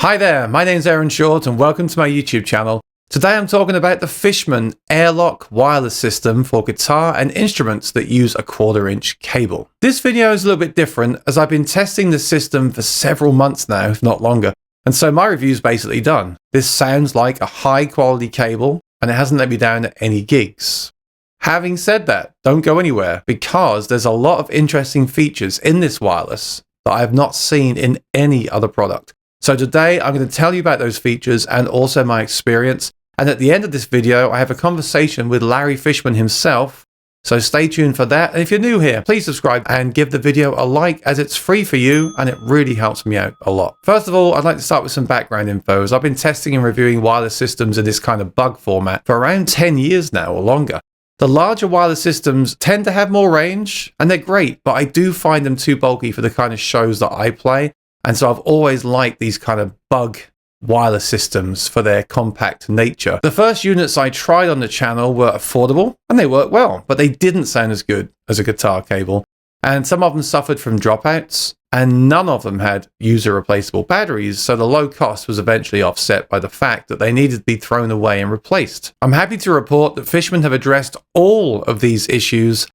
Hi there, my name's Aaron Short and welcome to my YouTube channel. Today I'm talking about the Fishman AirLock wireless system for guitar and instruments that use a 1/4-inch cable. This video is a little bit different as I've been testing the system for several months now, if not longer, and so my review's basically done. This sounds like a high quality cable and it hasn't let me down at any gigs. Having said that, don't go anywhere because there's a lot of interesting features in this wireless that I have not seen in any other product. So today I'm going to tell you about those features and also my experience. And at the end of this video, I have a conversation with Larry Fishman himself. So stay tuned for that. And if you're new here, please subscribe and give the video a like as it's free for you and it really helps me out a lot. First of all, I'd like to start with some background info as I've been testing and reviewing wireless systems in this kind of bug format for around 10 years now or longer. The larger wireless systems tend to have more range and they're great, but I do find them too bulky for the kind of shows that I play. And so I've always liked these kind of bug wireless systems for their compact nature. The first units I tried on the channel were affordable and they worked well, but they didn't sound as good as a guitar cable. And some of them suffered from dropouts and none of them had user replaceable batteries. So the low cost was eventually offset by the fact that they needed to be thrown away and replaced. I'm happy to report that Fishman have addressed all of these issues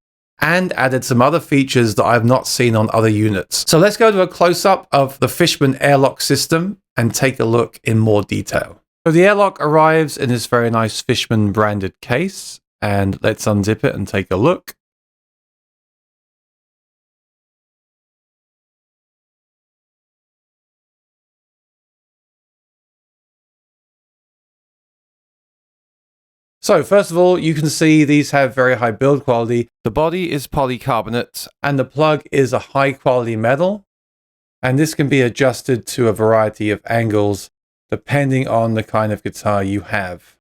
and added some other features that I've not seen on other units. So let's go to a close-up of the Fishman AirLock system and take a look in more detail. So the AirLock arrives in this very nice Fishman branded case, and let's unzip it and take a look. So first of all, you can see these have very high build quality. The body is polycarbonate and the plug is a high quality metal. And this can be adjusted to a variety of angles depending on the kind of guitar you have.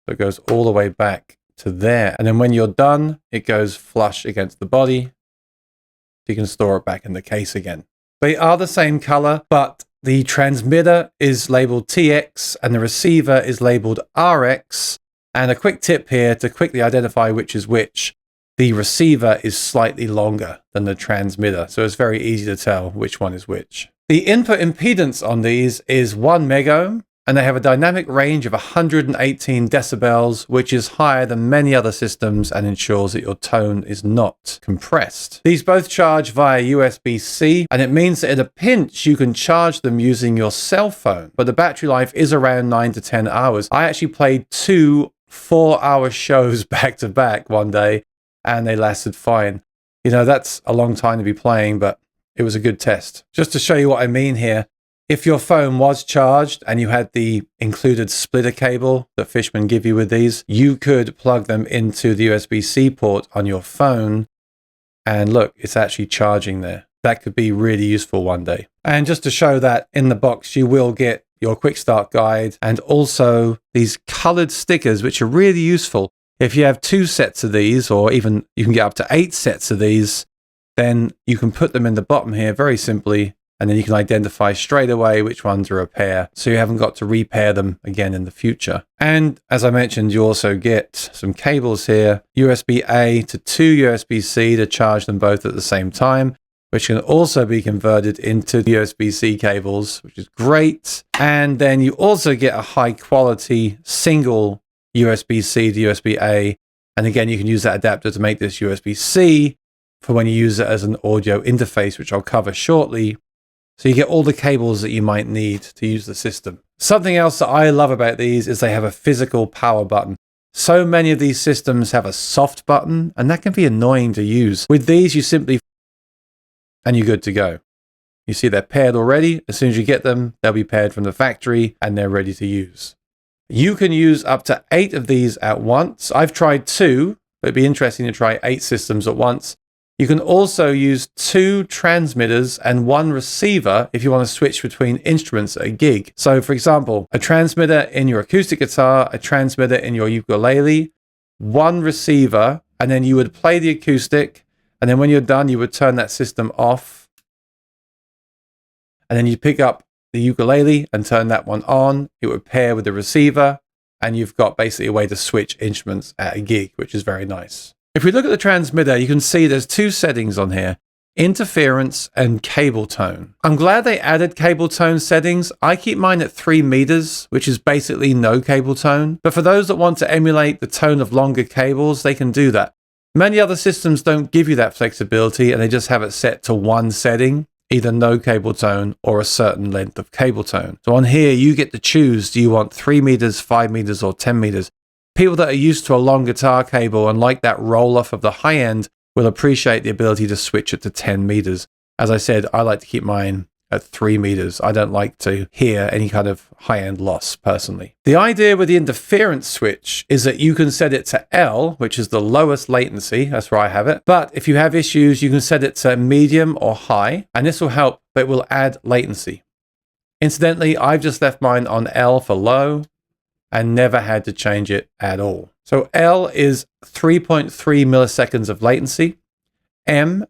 So it goes all the way back to there. And then when you're done, it goes flush against the body. So you can store it back in the case again. They are the same color, but the transmitter is labeled TX and the receiver is labeled RX. And a quick tip here to quickly identify which is which. The receiver is slightly longer than the transmitter, so it's very easy to tell which one is which. The input impedance on these is 1 megohm, and they have a dynamic range of 118 decibels, which is higher than many other systems and ensures that your tone is not compressed. These both charge via USB-C, and it means that in a pinch, you can charge them using your cell phone, but the battery life is around 9 to 10 hours. I actually played 2 4-hour shows back to back one day and they lasted fine. You know, that's a long time to be playing, but it was a good test. Just to show you what I mean here, if your phone was charged and you had the included splitter cable that Fishman give you with these, you could plug them into the USB-C port on your phone and look, it's actually charging there. That could be really useful one day. And just to show that in the box, you will get your quick start guide and also these colored stickers, which are really useful. If you have 2 sets of these, or even you can get up to 8 sets of these, then you can put them in the bottom here very simply, and then you can identify straight away which ones are a pair, so you haven't got to repair them again in the future. And as I mentioned, you also get some cables here, USB-A to 2 USB-C to charge them both at the same time, which can also be converted into USB-C cables, which is great. And then you also get a high quality single USB-C to USB-A. And again, you can use that adapter to make this USB-C for when you use it as an audio interface, which I'll cover shortly. So you get all the cables that you might need to use the system. Something else that I love about these is they have a physical power button. So many of these systems have a soft button, and that can be annoying to use. With these, you simply and you're good to go. You see they're paired already. As soon as you get them, they'll be paired from the factory and they're ready to use. You can use up to 8 of these at once. I've tried 2, but it'd be interesting to try 8 systems at once. You can also use 2 transmitters and 1 receiver if you want to switch between instruments at a gig. So for example, a transmitter in your acoustic guitar, a transmitter in your ukulele, 1 receiver, and then you would play the acoustic. And then when you're done, you would turn that system off. And then you pick up the ukulele and turn that one on. It would pair with the receiver. And you've got basically a way to switch instruments at a gig, which is very nice. If we look at the transmitter, you can see there's 2 settings on here. interference, and cable tone. I'm glad they added cable tone settings. I keep mine at 3 meters, which is basically no cable tone. But for those that want to emulate the tone of longer cables, they can do that. Many other systems don't give you that flexibility and they just have it set to one setting, either no cable tone or a certain length of cable tone. So on here, you get to choose, do you want 3 meters, 5 meters, or 10 meters? People that are used to a long guitar cable and like that roll off of the high end will appreciate the ability to switch it to 10 meters. As I said, I like to keep mine at 3 meters. I don't like to hear any kind of high-end loss personally. The idea with the interference switch is that you can set it to L, which is the lowest latency. That's where I have it. But if you have issues, you can set it to medium or high, and this will help, but it will add latency. Incidentally, I've just left mine on L for low and never had to change it at all. So L is 3.3 milliseconds of latency. M,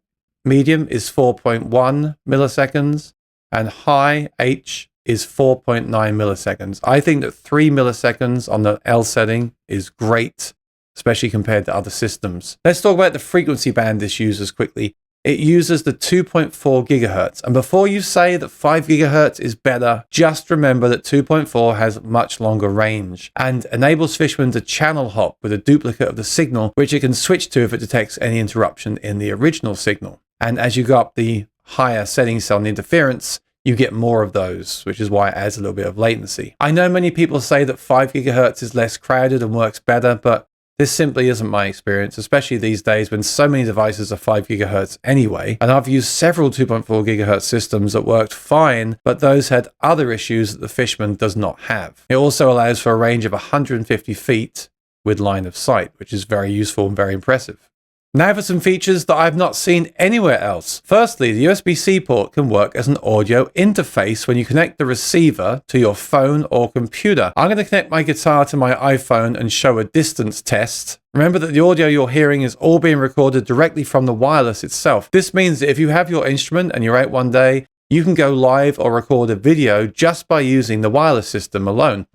medium, is 4.1 milliseconds. And high, H, is 4.9 milliseconds. I think that 3 milliseconds on the L setting is great, especially compared to other systems. Let's talk about the frequency band this uses quickly. It uses the 2.4 gigahertz. And before you say that 5 gigahertz is better, just remember that 2.4 has much longer range and enables Fishman to channel hop with a duplicate of the signal, which it can switch to if it detects any interruption in the original signal. And as you go up the higher settings on the interference, you get more of those, which is why it adds a little bit of latency. I know many people say that 5 gigahertz is less crowded and works better, but this simply isn't my experience, especially these days when so many devices are 5 gigahertz anyway. And I've used several 2.4 gigahertz systems that worked fine, but those had other issues that the Fishman does not have. It also allows for a range of 150 feet with line of sight, which is very useful and very impressive. Now for some features that I've not seen anywhere else. Firstly, the USB-C port can work as an audio interface when you connect the receiver to your phone or computer. I'm going to connect my guitar to my iPhone and show a distance test. Remember that the audio you're hearing is all being recorded directly from the wireless itself. This means that if you have your instrument and you're out one day, you can go live or record a video just by using the wireless system alone.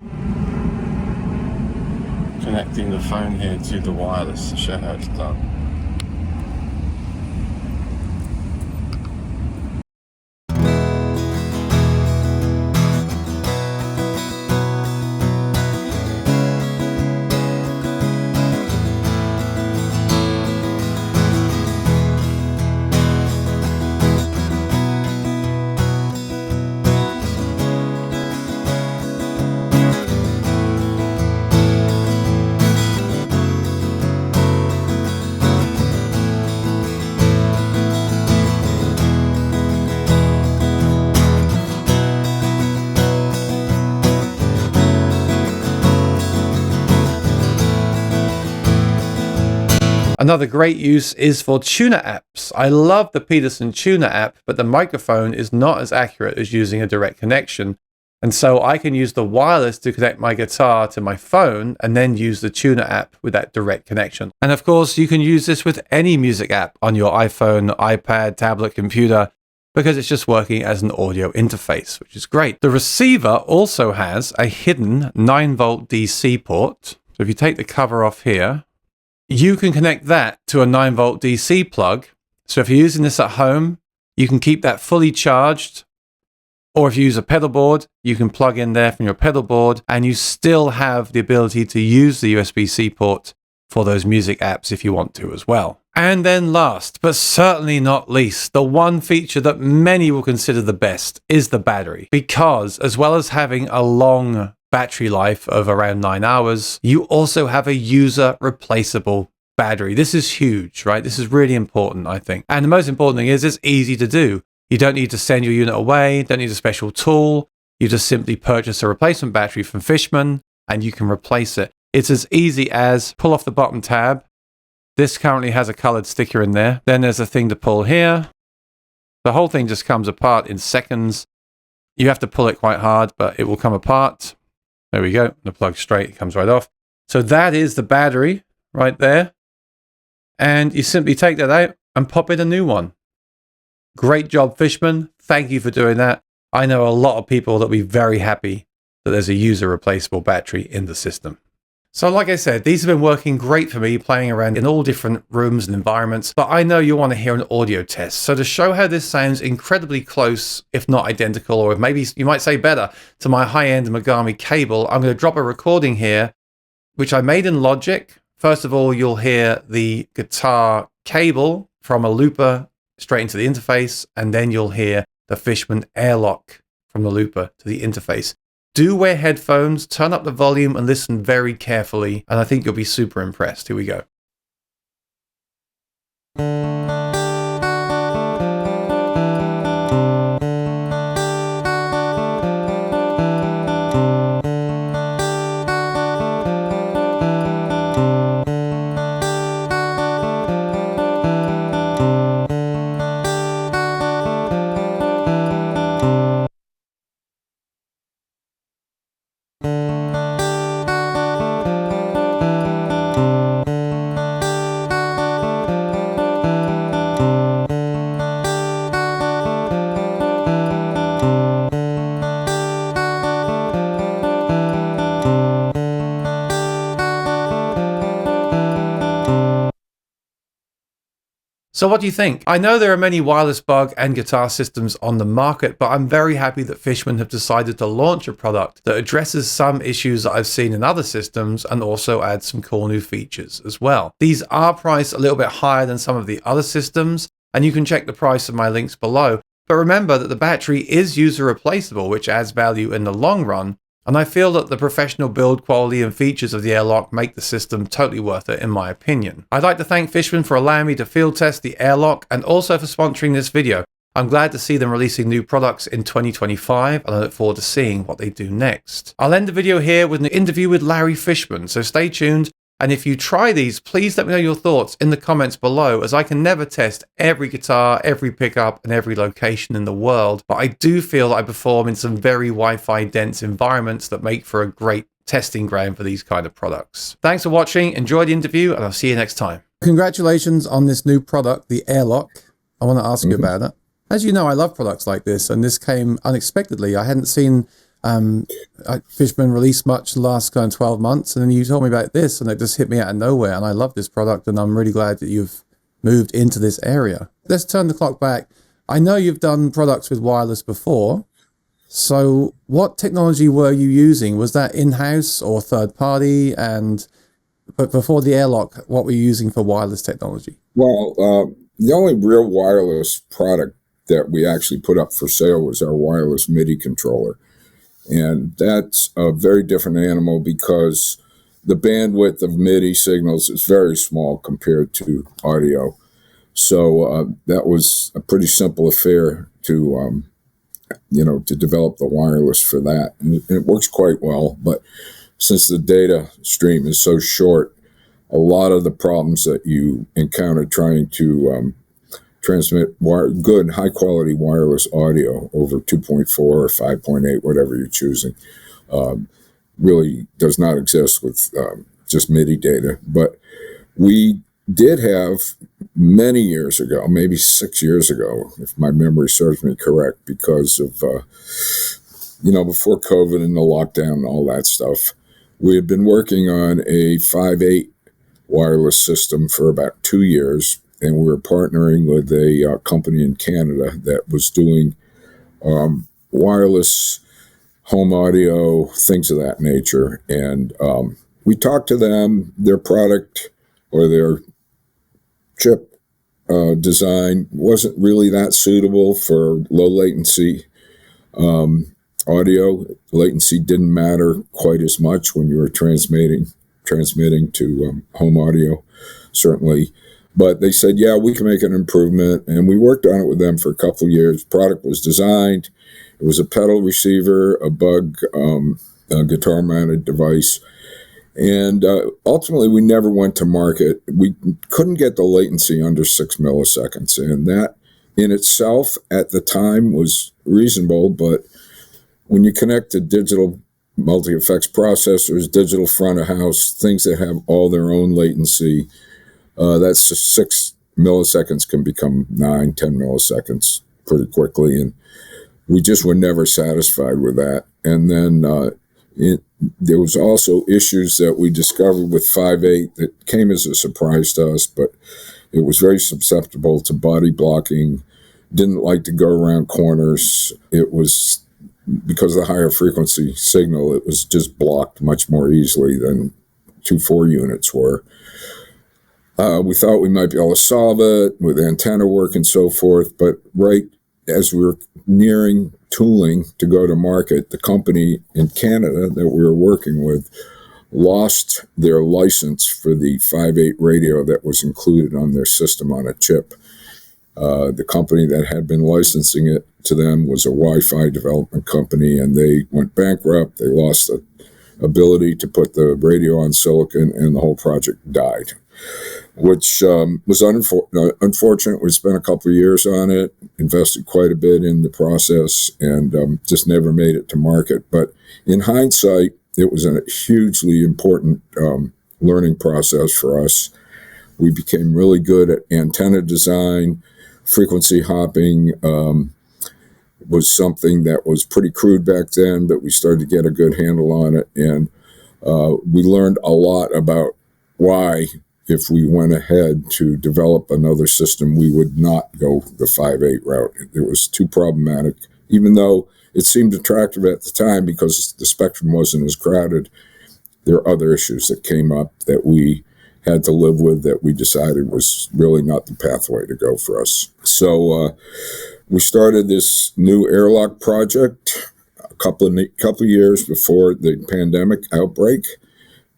Connecting the phone here to the wireless to show how it's done. Another great use is for tuner apps. I love the Peterson tuner app, but the microphone is not as accurate as using a direct connection. And so I can use the wireless to connect my guitar to my phone and then use the tuner app with that direct connection. And of course, you can use this with any music app on your iPhone, iPad, tablet, computer, because it's just working as an audio interface, which is great. The receiver also has a hidden 9-volt DC port. So if you take the cover off here, you can connect that to a 9-volt DC plug. So if you're using this at home, you can keep that fully charged. Or if you use a pedal board, you can plug in there from your pedal board and you still have the ability to use the USB-C port for those music apps if you want to as well. And then last, but certainly not least, the one feature that many will consider the best is the battery. Because as well as having a long battery life of around 9 hours, you also have a user replaceable battery. This is huge, right? This is really important, I think. And the most important thing is it's easy to do. You don't need to send your unit away, don't need a special tool. You just simply purchase a replacement battery from Fishman and you can replace it. It's as easy as pull off the bottom tab. This currently has a colored sticker in there. Then there's a thing to pull here. The whole thing just comes apart in seconds. You have to pull it quite hard, but it will come apart. There we go. The plug's straight, it comes right off. So that is the battery right there. And you simply take that out and pop in a new one. Great job, Fishman. Thank you for doing that. I know a lot of people that will be very happy that there's a user replaceable battery in the system. So like I said, these have been working great for me playing around in all different rooms and environments, but I know you want to hear an audio test. So to show how this sounds incredibly close, if not identical, or maybe you might say better, to my high-end Mogami cable, I'm going to drop a recording here, which I made in Logic. First of all, you'll hear the guitar cable from a looper straight into the interface, and then you'll hear the Fishman AirLock from the looper to the interface. Do wear headphones, turn up the volume, and listen very carefully, and I think you'll be super impressed. Here we go. So what do you think? I know there are many wireless bug and guitar systems on the market, but I'm very happy that Fishman have decided to launch a product that addresses some issues that I've seen in other systems and also adds some cool new features as well. These are priced a little bit higher than some of the other systems, and you can check the price of my links below. But remember that the battery is user replaceable, which adds value in the long run. And I feel that the professional build quality and features of the AirLock make the system totally worth it, in my opinion. I'd like to thank Fishman for allowing me to field test the AirLock and also for sponsoring this video. I'm glad to see them releasing new products in 2025, and I look forward to seeing what they do next. I'll end the video here with an interview with Larry Fishman, so stay tuned. And if you try these, please let me know your thoughts in the comments below, as I can never test every guitar, every pickup, and every location in the world. But I do feel that I perform in some very Wi-Fi dense environments that make for a great testing ground for these kind of products. Thanks for watching, enjoy the interview, and I'll see you next time. Congratulations on this new product, the AirLock. I want to ask you about it. As you know, I love products like this, and this came unexpectedly. I hadn't seen Fishman released much the last kind of 12 months, and then you told me about this, and it just hit me out of nowhere, and I love this product, and I'm really glad that you've moved into this area. Let's turn the clock back. I know you've done products with wireless before, so what technology were you using? Was that in-house or third-party? But before the AirLock, what were you using for wireless technology? Well, the only real wireless product that we actually put up for sale was our wireless MIDI controller. And that's a very different animal because the bandwidth of MIDI signals is very small compared to audio. So that was a pretty simple affair to, to develop the wireless for that. And it works quite well. But since the data stream is so short, a lot of the problems that you encounter trying to transmit good, high-quality wireless audio over 2.4 or 5.8, whatever you're choosing, really does not exist with just MIDI data. But we did have many years ago, maybe 6 years ago, if my memory serves me correct, because of, before COVID and the lockdown and all that stuff, we had been working on a 5.8 wireless system for about 2 years. And we were partnering with a company in Canada that was doing wireless home audio, things of that nature. And we talked to them. Their product or their chip design wasn't really that suitable for low latency audio. Latency didn't matter quite as much when you were transmitting to home audio, certainly. But they said, yeah, we can make an improvement. And we worked on it with them for a couple of years. Product was designed. It was a pedal receiver, a bug, a guitar-mounted device. And ultimately, we never went to market. We couldn't get the latency under 6 milliseconds. And that in itself at the time was reasonable. But when you connect to digital multi-effects processors, digital front of house, things that have all their own latency, that's 6 milliseconds can become 9, 10 milliseconds pretty quickly. And we just were never satisfied with that. And then There was also issues that we discovered with 5.8 that came as a surprise to us, but it was very susceptible to body blocking, didn't like to go around corners. It was, because of the higher frequency signal, it was just blocked much more easily than 2.4 units were. We thought we might be able to solve it with antenna work and so forth, but right as we were nearing tooling to go to market, the company in Canada that we were working with lost their license for the 5.8 radio that was included on their system on a chip. The company that had been licensing it to them was a Wi-Fi development company, and they went bankrupt. They lost the ability to put the radio on silicon, and the whole project died, which was unfortunate. We spent a couple of years on it, invested quite a bit in the process, and just never made it to market. But in hindsight, it was a hugely important learning process for us. We became really good at antenna design. Frequency hopping was something that was pretty crude back then, but we started to get a good handle on it. And we learned a lot about why, if we went ahead to develop another system, we would not go the 5.8 route. It was too problematic, even though it seemed attractive at the time because the spectrum wasn't as crowded. There are other issues that came up that we had to live with that we decided was really not the pathway to go for us. So we started this new AirLock project a couple of years before the pandemic outbreak.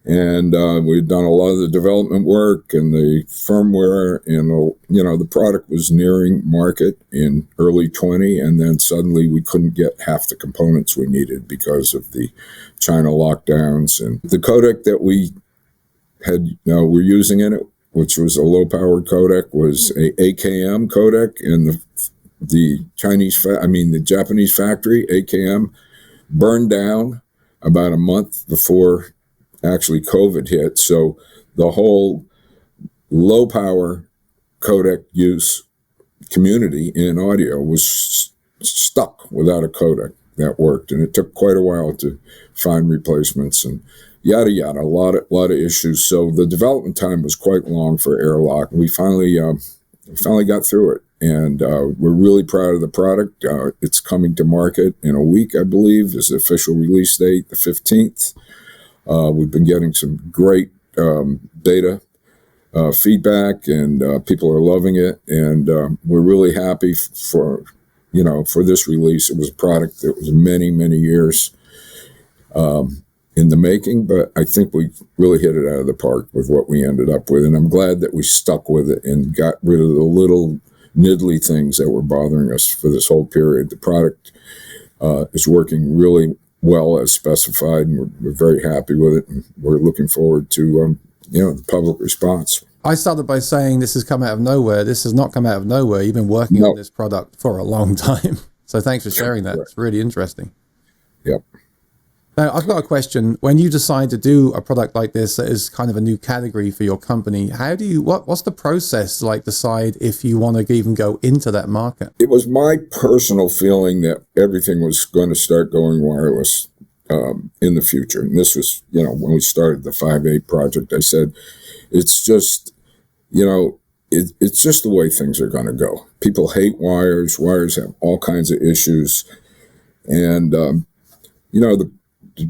And we'd done a lot of the development work and the firmware, and the product was nearing market in early 20, and then suddenly we couldn't get half the components we needed because of the China lockdowns. And the codec that we had were using in it, which was a low-powered codec, was a AKM codec, and the Japanese factory AKM burned down about a month before actually COVID hit. So the whole low power codec use community in audio was stuck without a codec that worked. And it took quite a while to find replacements and yada, yada, a lot of issues. So the development time was quite long for AirLock. We finally got through it. And we're really proud of the product. It's coming to market in a week, I believe, is the official release date, the 15th. We've been getting some great data feedback, and people are loving it. And we're really happy for this release. It was a product that was many, many years in the making, but I think we really hit it out of the park with what we ended up with. And I'm glad that we stuck with it and got rid of the little niddly things that were bothering us for this whole period. The product is working really well as specified, and we're very happy with it, and we're looking forward to the public response. I started by saying this has come out of nowhere. This has not come out of nowhere. You've been working on this product for a long time. So thanks for sharing that. It's really interesting. Yep. Now, I've got a question. When you decide to do a product like this that is kind of a new category for your company, what's the process to decide if you want to even go into that market? It was my personal feeling that everything was going to start going wireless in the future. And this was, when we started the 5.8 project, I said, it's just, it's just the way things are going to go. People hate wires. Wires have all kinds of issues. And,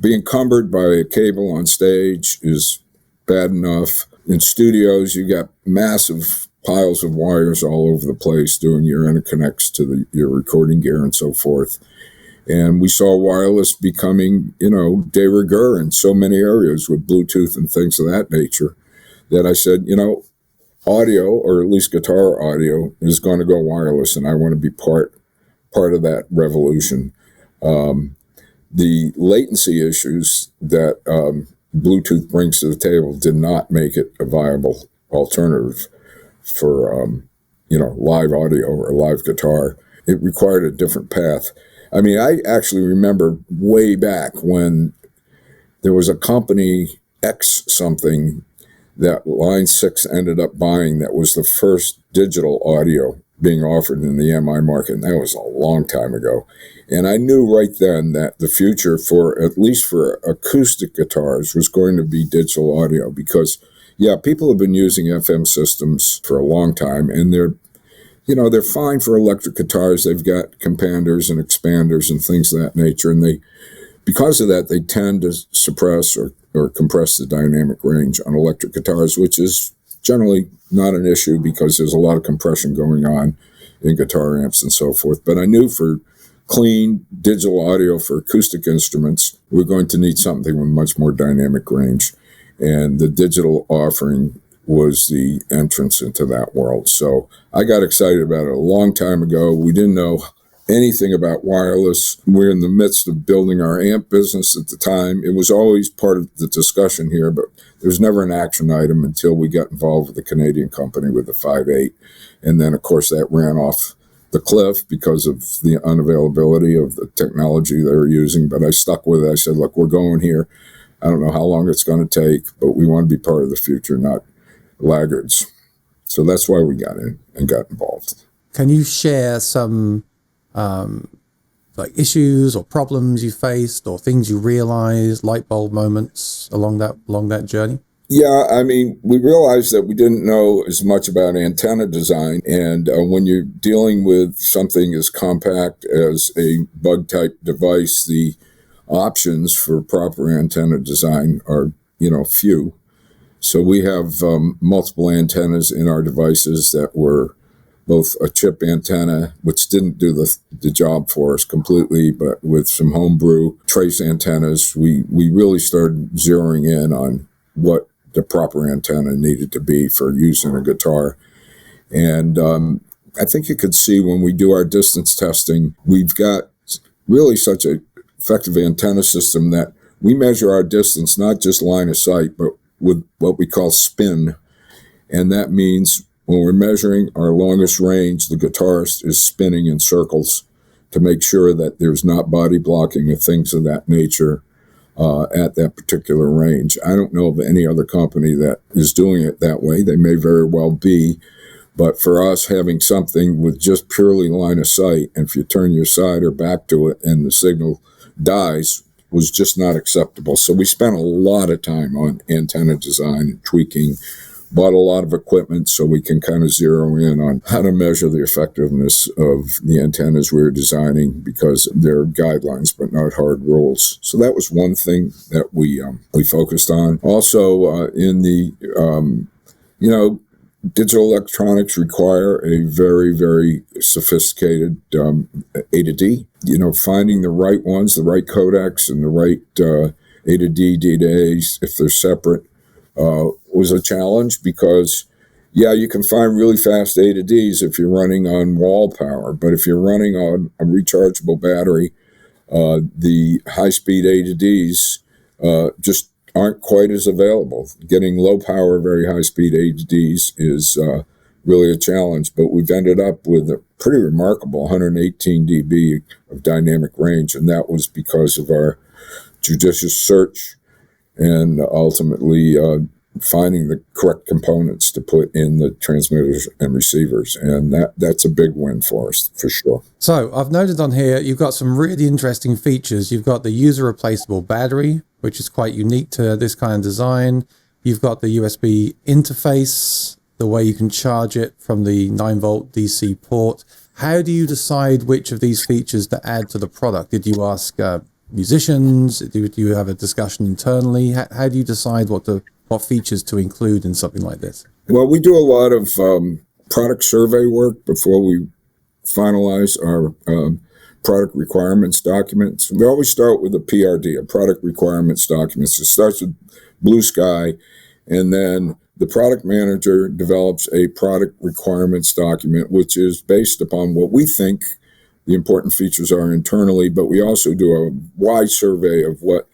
being encumbered by a cable on stage is bad enough. In studios, you got massive piles of wires all over the place doing your interconnects to your recording gear and so forth. And we saw wireless becoming, de rigueur in so many areas with Bluetooth and things of that nature, that I said, audio, or at least guitar audio, is going to go wireless, and I want to be part of that revolution. The latency issues that Bluetooth brings to the table did not make it a viable alternative for, live audio or live guitar. It required a different path. I mean, I actually remember way back when there was a company, X something, that Line 6 ended up buying, that was the first digital audio being offered in the MI market, and that was a long time ago. And I knew right then that the future for, at least for acoustic guitars, was going to be digital audio because, yeah, people have been using FM systems for a long time, and they're fine for electric guitars. They've got companders and expanders and things of that nature, and because of that, they tend to suppress or compress the dynamic range on electric guitars, which is generally not an issue because there's a lot of compression going on in guitar amps and so forth. But I knew for clean digital audio for acoustic instruments, we're going to need something with much more dynamic range. And the digital offering was the entrance into that world. So I got excited about it a long time ago. We didn't know anything about wireless. We're in the midst of building our amp business at the time. It was always part of the discussion here, but there was never an action item until we got involved with a Canadian company with the 5.8. And then, of course, that ran off the cliff because of the unavailability of the technology they were using. But I stuck with it. I said, look, we're going here. I don't know how long it's going to take, but we want to be part of the future, not laggards. So that's why we got in and got involved. Can you share some like issues or problems you faced or things you realized, light bulb moments along that journey? Yeah, I mean, we realized that we didn't know as much about antenna design. And when you're dealing with something as compact as a bug-type device, the options for proper antenna design are, few. So we have multiple antennas in our devices that were both a chip antenna, which didn't do the job for us completely, but with some homebrew trace antennas, we really started zeroing in on what the proper antenna needed to be for using a guitar. And I think you could see when we do our distance testing, we've got really such an effective antenna system that we measure our distance, not just line of sight, but with what we call spin. And that means when we're measuring our longest range, the guitarist is spinning in circles to make sure that there's not body blocking or things of that nature at that particular range. I don't know of any other company that is doing it that way. They may very well be. But for us, having something with just purely line of sight, and if you turn your side or back to it and the signal dies, was just not acceptable. So we spent a lot of time on antenna design and tweaking, bought a lot of equipment so we can kind of zero in on how to measure the effectiveness of the antennas we were designing, because they're guidelines but not hard rules. So that was one thing that we focused on. Also, in the digital electronics require a very, very sophisticated A to D. Finding the right ones, the right codecs, and the right A to D, D to A, if they're separate, was a challenge because, yeah, you can find really fast A to Ds if you're running on wall power, but if you're running on a rechargeable battery, the high-speed A to Ds just aren't quite as available. Getting low-power, very high-speed A to Ds is really a challenge, but we've ended up with a pretty remarkable 118 dB of dynamic range, and that was because of our judicious search and ultimately finding the correct components to put in the transmitters and receivers. And that's a big win for us, for sure. So I've noted on here, you've got some really interesting features. You've got the user replaceable battery, which is quite unique to this kind of design. You've got the USB interface, the way you can charge it from the 9-volt DC port. How do you decide which of these features to add to the product? Did you ask musicians? Do you have a discussion internally? How do you decide what features to include in something like this? Well, we do a lot of product survey work before we finalize our product requirements documents. We always start with a PRD, a product requirements documents. It starts with blue sky, and then the product manager develops a product requirements document, which is based upon what we think the important features are internally, but we also do a wide survey of what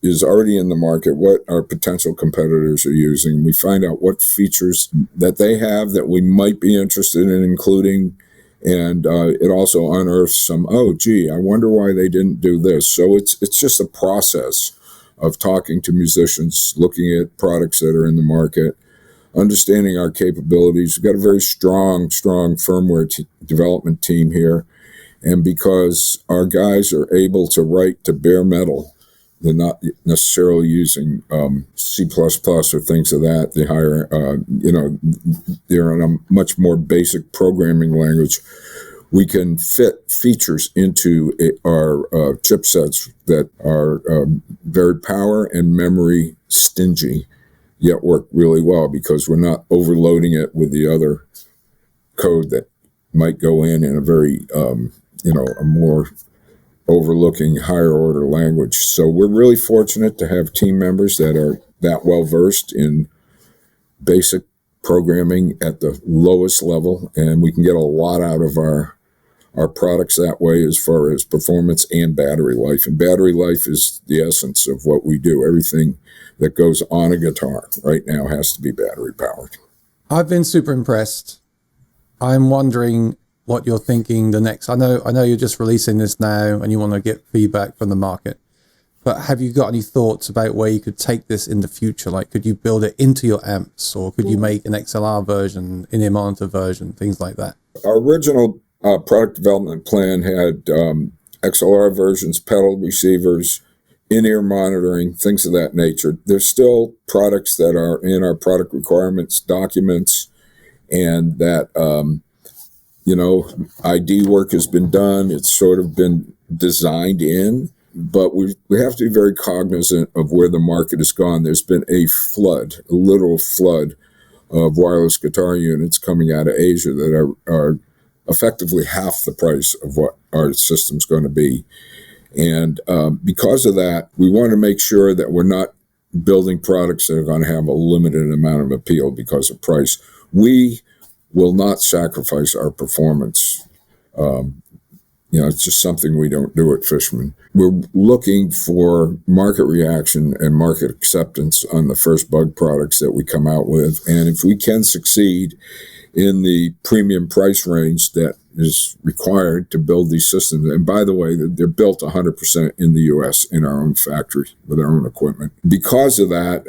is already in the market, what our potential competitors are using. We find out what features that they have that we might be interested in including, and it also unearths some, I wonder why they didn't do this. So it's just a process of talking to musicians, looking at products that are in the market, understanding our capabilities. We've got a very strong firmware development team here. And because our guys are able to write to bare metal, they're not necessarily using C++ or things of that. They hire, they're in a much more basic programming language. We can fit features into our chipsets that are very power and memory stingy, yet work really well because we're not overloading it with the other code that might go in a very, a more overlooking higher order language. So we're really fortunate to have team members that are that well versed in basic programming at the lowest level, and we can get a lot out of our products that way as far as performance and battery life. And battery life is the essence of what we do. Everything that goes on a guitar right now has to be battery powered. I've been super impressed. I'm wondering what you're thinking the next. I know you're just releasing this now and you want to get feedback from the market, but have you got any thoughts about where you could take this in the future? Like, could you build it into your amps, or could you make an XLR version, in-ear monitor version, things like that? Our original product development plan had XLR versions, pedal receivers, in-ear monitoring, things of that nature. There's still products that are in our product requirements documents, and that ID work has been done. It's sort of been designed in, but we have to be very cognizant of where the market has gone. There's been a literal flood of wireless guitar units coming out of Asia that are effectively half the price of what our system's going to be. And because of that, we want to make sure that we're not building products that are going to have a limited amount of appeal because of price. We will not sacrifice our performance. It's just something we don't do at Fishman. We're looking for market reaction and market acceptance on the first bug products that we come out with. And if we can succeed in the premium price range that is required to build these systems. And by the way, they're built 100% in the U.S. in our own factory with our own equipment. Because of that,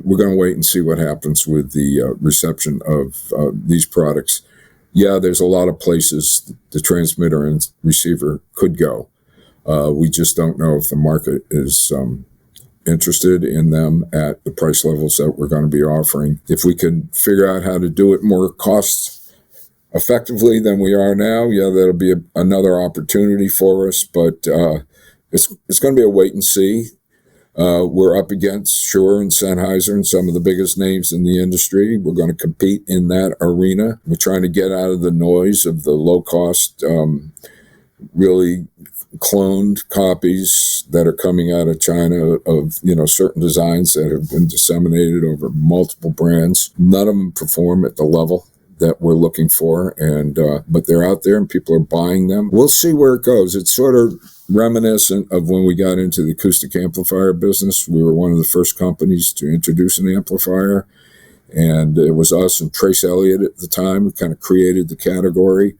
we're going to wait and see what happens with the reception of these products. Yeah, there's a lot of places the transmitter and receiver could go. We just don't know if the market is interested in them at the price levels that we're going to be offering. If we can figure out how to do it more cost effectively than we are now, that'll be another opportunity for us, but it's going to be a wait and see. We're up against Shure and Sennheiser and some of the biggest names in the industry. We're going to compete in that arena. We're trying to get out of the noise of the low cost, really cloned copies that are coming out of China of certain designs that have been disseminated over multiple brands. None of them perform at the level that we're looking for, and but they're out there and people are buying them. We'll see where it goes. It's sort of reminiscent of when we got into the acoustic amplifier business. We were one of the first companies to introduce an amplifier, and it was us and Trace Elliott at the time who kind of created the category.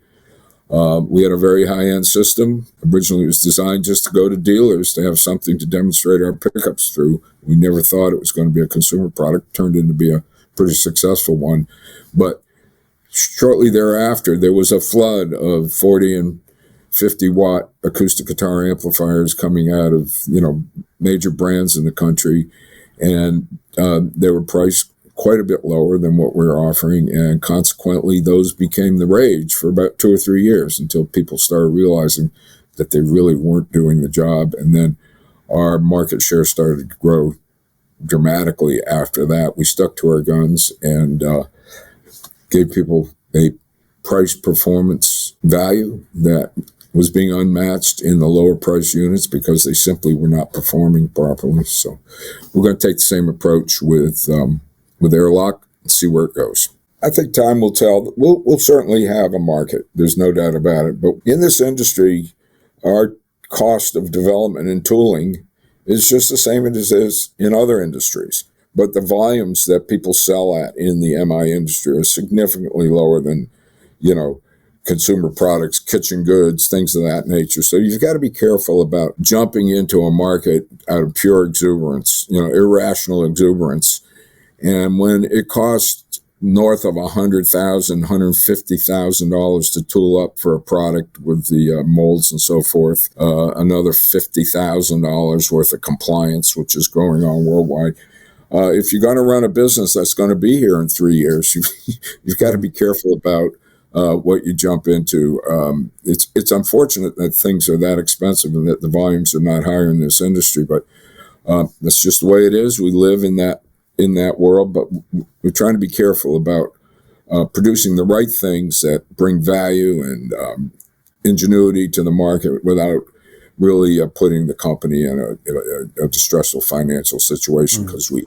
We had a very high-end system. Originally, it was designed just to go to dealers to have something to demonstrate our pickups through. We never thought it was going to be a consumer product. Turned into be a pretty successful one. But shortly thereafter, there was a flood of 40 and 50-watt acoustic guitar amplifiers coming out of major brands in the country, and they were priced quite a bit lower than what we're offering, and consequently those became the rage for about 2 or 3 years until people started realizing that they really weren't doing the job. And then our market share started to grow dramatically after that. We stuck to our guns and gave people a price performance value that was being unmatched in the lower price units because they simply were not performing properly. So we're going to take the same approach with AirLock and see where it goes. I think time will tell. We'll certainly have a market. There's no doubt about it. But in this industry, our cost of development and tooling is just the same as it is in other industries. But the volumes that people sell at in the MI industry are significantly lower than, consumer products, kitchen goods, things of that nature. So you've got to be careful about jumping into a market out of pure exuberance, irrational exuberance. And when it costs north of $150,000 to tool up for a product with the molds and so forth. Another $50,000 worth of compliance, which is going on worldwide. If you're going to run a business that's going to be here in 3 years, you've got to be careful about what you jump into. It's unfortunate that things are that expensive and that the volumes are not higher in this industry, but that's just the way it is. We live in that world, but we're trying to be careful about producing the right things that bring value and ingenuity to the market without really putting the company in a distressful financial situation because we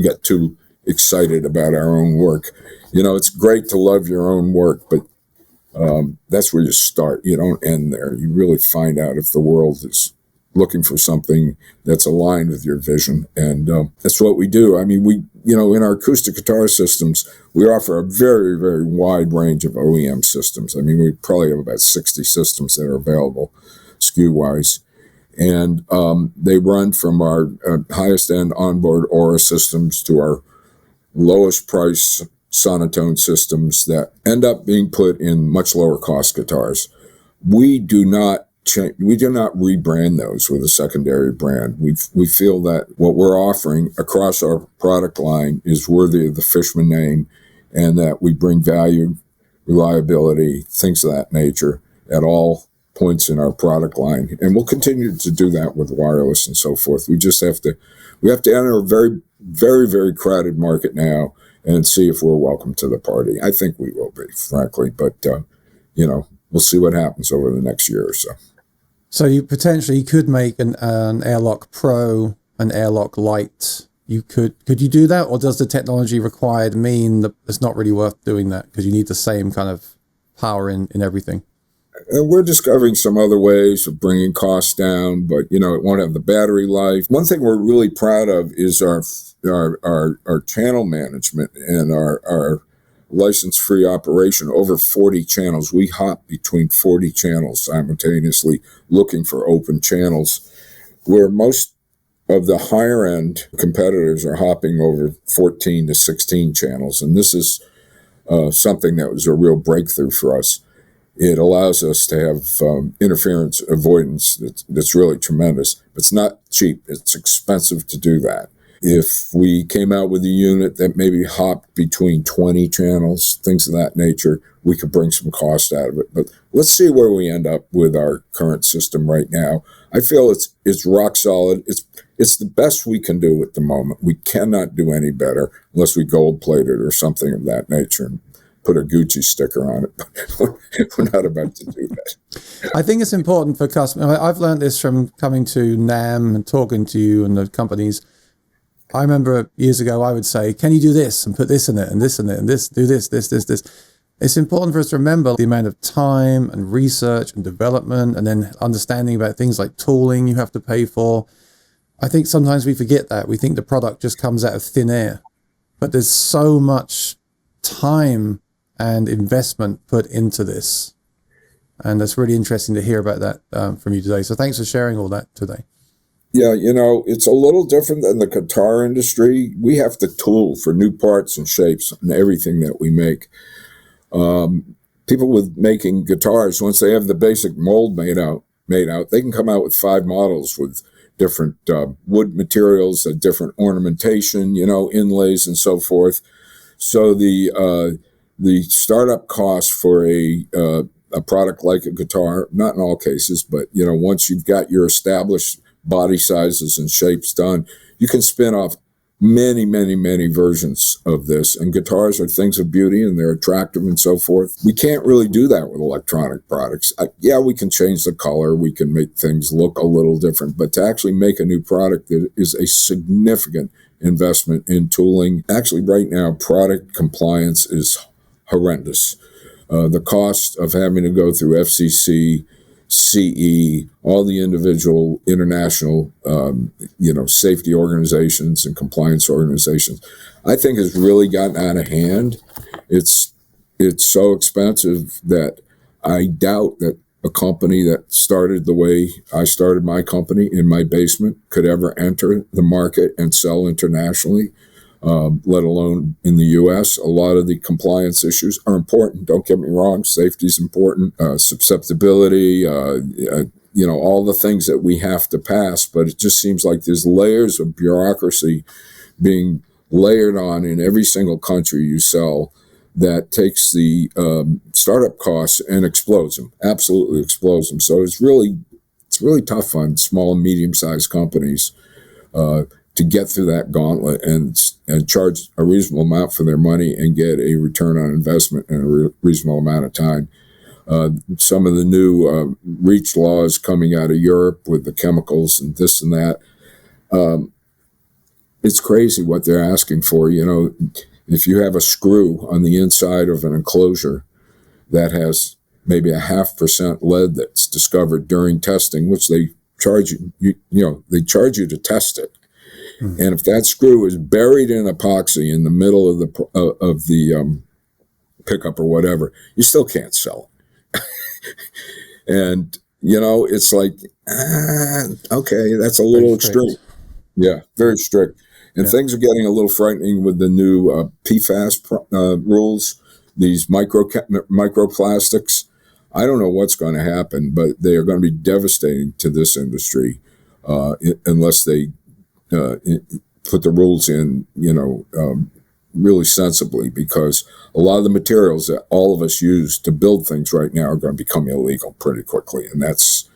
get too excited about our own work. It's great to love your own work, but that's where you start. You don't end there. You really find out if the world is looking for something that's aligned with your vision. And that's what we do. I mean, in our acoustic guitar systems, we offer a very, very wide range of OEM systems. I mean, we probably have about 60 systems that are available SKU-wise. And they run from our highest end onboard Aura systems to our lowest price Sonotone systems that end up being put in much lower cost guitars. We do not rebrand those with a secondary brand. We feel that what we're offering across our product line is worthy of the Fishman name, and that we bring value, reliability, things of that nature at all points in our product line. And we'll continue to do that with wireless and so forth. We have to enter a very, very, very crowded market now and see if we're welcome to the party. I think we will be, frankly, but we'll see what happens over the next year or so. So you potentially could make an AirLock Pro, an AirLock Lite. Could you do that, or does the technology required mean that it's not really worth doing that because you need the same kind of power in everything? We're discovering some other ways of bringing costs down, but it won't have the battery life. One thing we're really proud of is our channel management and our license-free operation. Over 40 channels. We hop between 40 channels simultaneously, looking for open channels, where most of the higher-end competitors are hopping over 14 to 16 channels, and this is something that was a real breakthrough for us. It allows us to have interference avoidance that's really tremendous. It's not cheap. It's expensive to do that. If we came out with a unit that maybe hopped between 20 channels, things of that nature, we could bring some cost out of it. But let's see where we end up with our current system right now. I feel it's rock solid. It's the best we can do at the moment. We cannot do any better unless we gold plate it or something of that nature and put a Gucci sticker on it. We're not about to do that. I think it's important for customers. I've learned this from coming to NAMM and talking to you and the companies. I remember years ago, I would say, can you do this and put this in it and this in it and this, do this. It's important for us to remember the amount of time and research and development and then understanding about things like tooling you have to pay for. I think sometimes we forget that. We think the product just comes out of thin air, but there's so much time and investment put into this. And that's really interesting to hear about that from you today. So thanks for sharing all that today. Yeah, it's a little different than the guitar industry. We have to tool for new parts and shapes and everything that we make. People with making guitars, once they have the basic mold made out, they can come out with 5 models with different wood materials, different ornamentation, inlays and so forth. So the startup cost for a product like a guitar, not in all cases, but once you've got your established body sizes and shapes done, you can spin off many, many, many versions of this. And guitars are things of beauty and they're attractive and so forth. We can't really do that with electronic products. We can change the color, we can make things look a little different, but to actually make a new product, there is a significant investment in tooling. Actually, right now, product compliance is horrendous. The cost of having to go through FCC, CE, all the individual international, safety organizations and compliance organizations, I think has really gotten out of hand. It's so expensive that I doubt that a company that started the way I started my company in my basement could ever enter the market and sell internationally. let alone in the U.S. A lot of the compliance issues are important. Don't get me wrong. Safety is important. Susceptibility, all the things that we have to pass. But it just seems like there's layers of bureaucracy being layered on in every single country you sell that takes the startup costs and explodes them, absolutely explodes them. So it's really tough on small and medium-sized companies to get through that gauntlet and charge a reasonable amount for their money and get a return on investment in a reasonable amount of time. Some of the new REACH laws coming out of Europe with the chemicals and this and that, it's crazy what they're asking for. If you have a screw on the inside of an enclosure that has maybe 0.5% lead that's discovered during testing, which they charge they charge you to test it. Mm-hmm. And if that screw is buried in epoxy in the middle of the pickup or whatever, you still can't sell it. And it's like, okay, that's a little extreme. Yeah, very strict. And things are getting a little frightening with the new PFAS rules, these microplastics. I don't know what's going to happen, but they are going to be devastating to this industry unless they put the rules in, really sensibly, because a lot of the materials that all of us use to build things right now are going to become illegal pretty quickly. And that's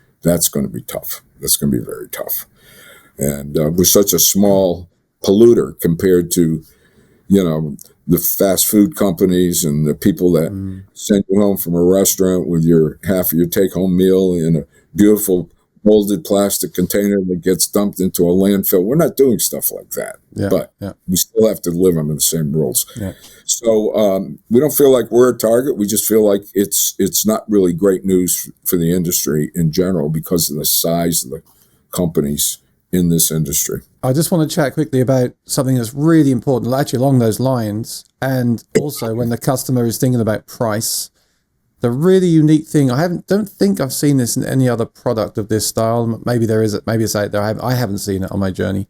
going to be tough. That's going to be very tough. And we're such a small polluter compared to, the fast food companies and the people that send you home from a restaurant with half of your take-home meal in a beautiful molded plastic container that gets dumped into a landfill. We're not doing stuff like that, but we still have to live under the same rules. Yeah. So we don't feel like we're a target. We just feel like it's not really great news for the industry in general because of the size of the companies in this industry. I just want to chat quickly about something that's really important, actually along those lines, and also when the customer is thinking about price. The really unique thing, don't think I've seen this in any other product of this style. Maybe there is, maybe it's out there. I haven't seen it on my journey.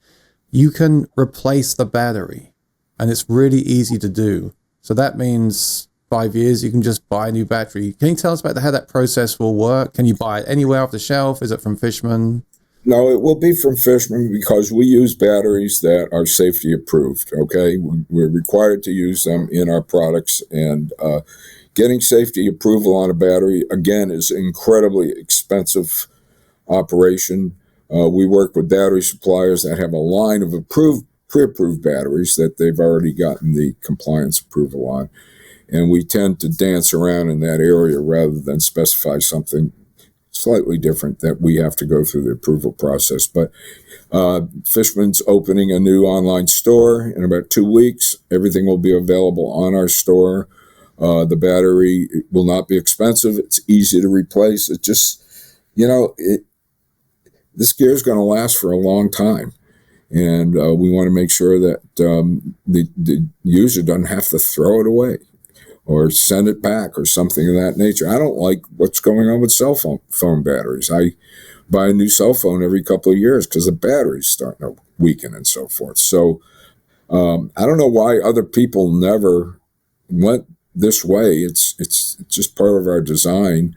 You can replace the battery, and it's really easy to do. So that means 5 years, you can just buy a new battery. Can you tell us about how that process will work? Can you buy it anywhere off the shelf? Is it from Fishman? No, it will be from Fishman because we use batteries that are safety approved, okay? We're required to use them in our products, and getting safety approval on a battery, again, is an incredibly expensive operation. We work with battery suppliers that have a line of pre-approved batteries that they've already gotten the compliance approval on, and we tend to dance around in that area rather than specify something slightly different that we have to go through the approval process. But Fishman's opening a new online store in about 2 weeks. Everything will be available on our store. The battery will not be expensive. It's easy to replace. It just, this gear is going to last for a long time. And we want to make sure that the user doesn't have to throw it away or send it back or something of that nature. I don't like what's going on with cell phone batteries. I buy a new cell phone every couple of years because the battery's starting to weaken and so forth. So I don't know why other people never went this way. It's just part of our design.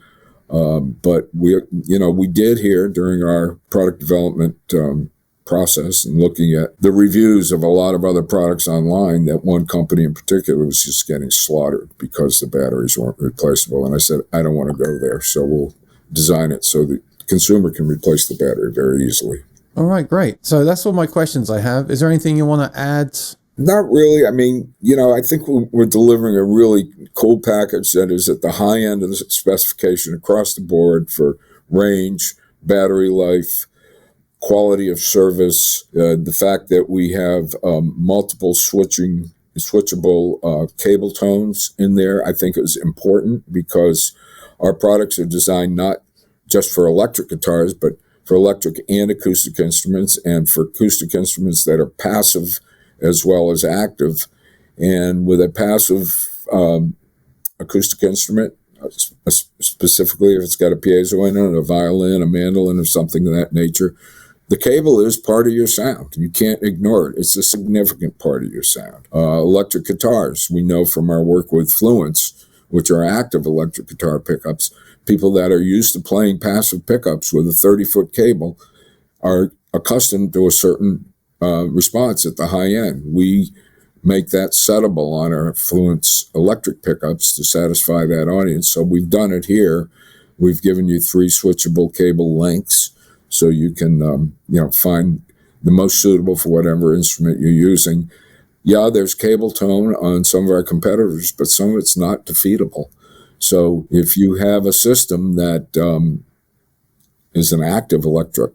But we did here during our product development process and looking at the reviews of a lot of other products online that one company in particular was just getting slaughtered because the batteries weren't replaceable. And I said, I don't want to go there. So we'll design it so the consumer can replace the battery very easily. All right, great. So that's all my questions I have. Is there anything you want to add? Not really. I mean, I think we're delivering a really cool package that is at the high end of the specification across the board for range, battery life, quality of service, the fact that we have multiple switchable cable tones in there, I think is important because our products are designed not just for electric guitars, but for electric and acoustic instruments, and for acoustic instruments that are passive as well as active. And with a passive acoustic instrument, specifically if it's got a piezo in it, a violin, a mandolin, or something of that nature, the cable is part of your sound. You can't ignore it. It's a significant part of your sound. Electric guitars, we know from our work with Fluence, which are active electric guitar pickups, people that are used to playing passive pickups with a 30-foot cable are accustomed to a certain response at the high end. We make that settable on our Fluence electric pickups to satisfy that audience. So we've done it here. We've given you 3 switchable cable lengths, so you can find the most suitable for whatever instrument you're using. Yeah, there's cable tone on some of our competitors, but some of it's not defeatable. So if you have a system that is an active electric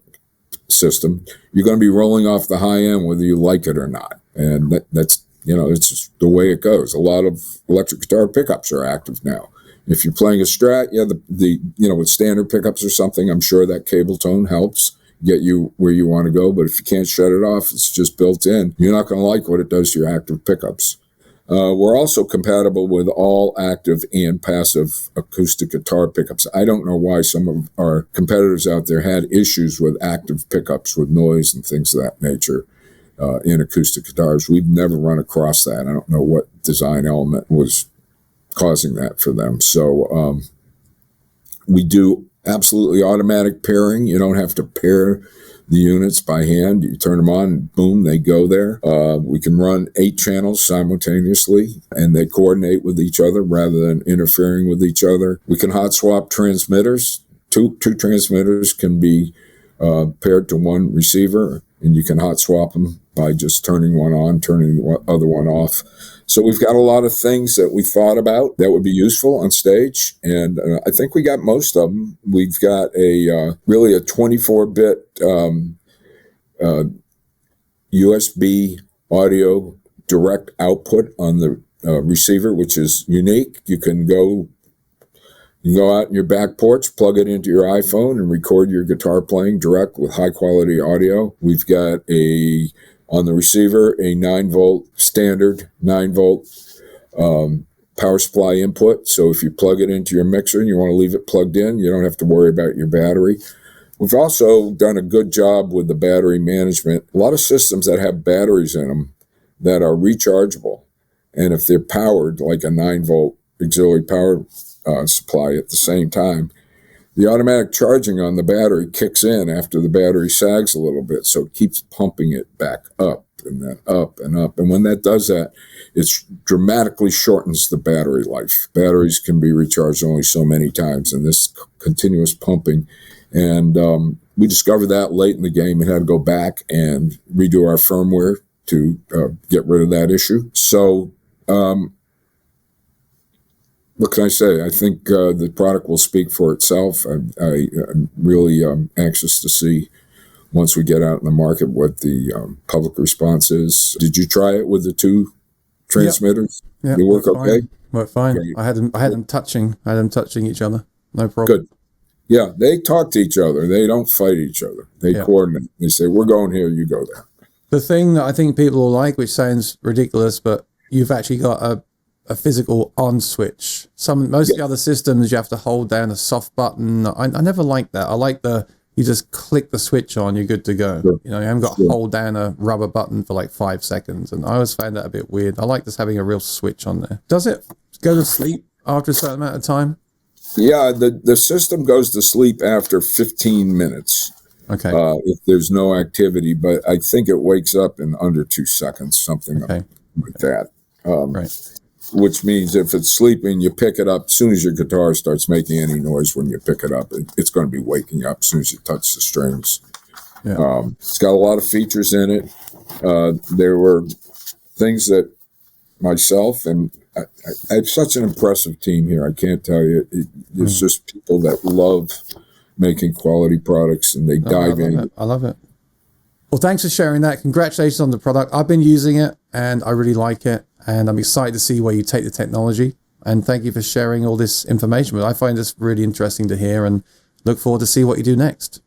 system, you're going to be rolling off the high end whether you like it or not. And that's it's just the way it goes. A lot of electric guitar pickups are active now. If you're playing a Strat, with standard pickups or something, I'm sure that cable tone helps get you where you want to go. But if you can't shut it off, it's just built in. You're not going to like what it does to your active pickups. We're also compatible with all active and passive acoustic guitar pickups. I don't know why some of our competitors out there had issues with active pickups with noise and things of that nature in acoustic guitars. We've never run across that. I don't know what design element was causing that for them. So we do absolutely automatic pairing. You don't have to pair the units by hand. You turn them on and boom, they go there. We can run 8 channels simultaneously and they coordinate with each other rather than interfering with each other. We can hot swap transmitters. Two transmitters can be paired to one receiver, and you can hot swap them by just turning one on, turning the other one off. So we've got a lot of things that we thought about that would be useful on stage, and I think we got most of them. We've got really a 24-bit USB audio direct output on the receiver, which is unique. You can go out in your back porch, plug it into your iPhone, and record your guitar playing direct with high-quality audio. We've got on the receiver, a 9-volt standard 9-volt power supply input. So if you plug it into your mixer and you want to leave it plugged in, you don't have to worry about your battery. We've also done a good job with the battery management. A lot of systems that have batteries in them that are rechargeable, and if they're powered like a 9-volt auxiliary power supply at the same time, the automatic charging on the battery kicks in after the battery sags a little bit, so it keeps pumping it back up and then up and up. And when that does that, it dramatically shortens the battery life. Batteries can be recharged only so many times, and this continuous pumping. And we discovered that late in the game and had to go back and redo our firmware to get rid of that issue. So what can I say? I think the product will speak for itself. I'm really anxious to see, once we get out in the market, what the public response is. Did you try it with the 2 transmitters? Yeah, they work okay? Worked fine. Okay. I had them touching each other. No problem. Good. Yeah, they talk to each other. They don't fight each other. They coordinate. They say, we're going here, you go there. The thing that I think people will like, which sounds ridiculous, but you've actually got a physical on switch. Most of the other systems, you have to hold down a soft button. I never like that. I like you just click the switch on, you're good to go. Sure. You haven't got to hold down a rubber button for like 5 seconds. And I always found that a bit weird. I like just having a real switch on there. Does it go to sleep after a certain amount of time? Yeah, the system goes to sleep after 15 minutes. Okay. If there's no activity, but I think it wakes up in under 2 seconds, something like that. Right. Which means if it's sleeping, you pick it up. As soon as your guitar starts making any noise when you pick it up, it's going to be waking up as soon as you touch the strings. Yeah. It's got a lot of features in it. There were things that myself, and I have such an impressive team here. I can't tell you. It's just people that love making quality products, and they dive in. I love it. Well, thanks for sharing that. Congratulations on the product. I've been using it, and I really like it. And I'm excited to see where you take the technology. And thank you for sharing all this information. I find this really interesting to hear, and look forward to see what you do next.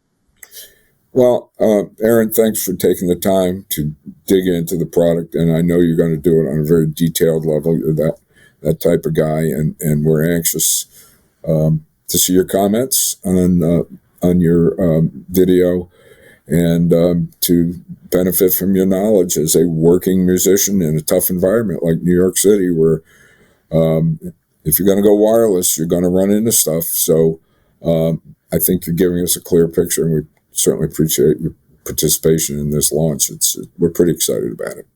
Well, Aaron, thanks for taking the time to dig into the product. And I know you're going to do it on a very detailed level. You're that type of guy. And we're anxious to see your comments on your video. and to benefit from your knowledge as a working musician in a tough environment like New York City, where if you're going to go wireless, you're going to run into stuff. So I think you're giving us a clear picture, and we certainly appreciate your participation in this launch. We're pretty excited about it.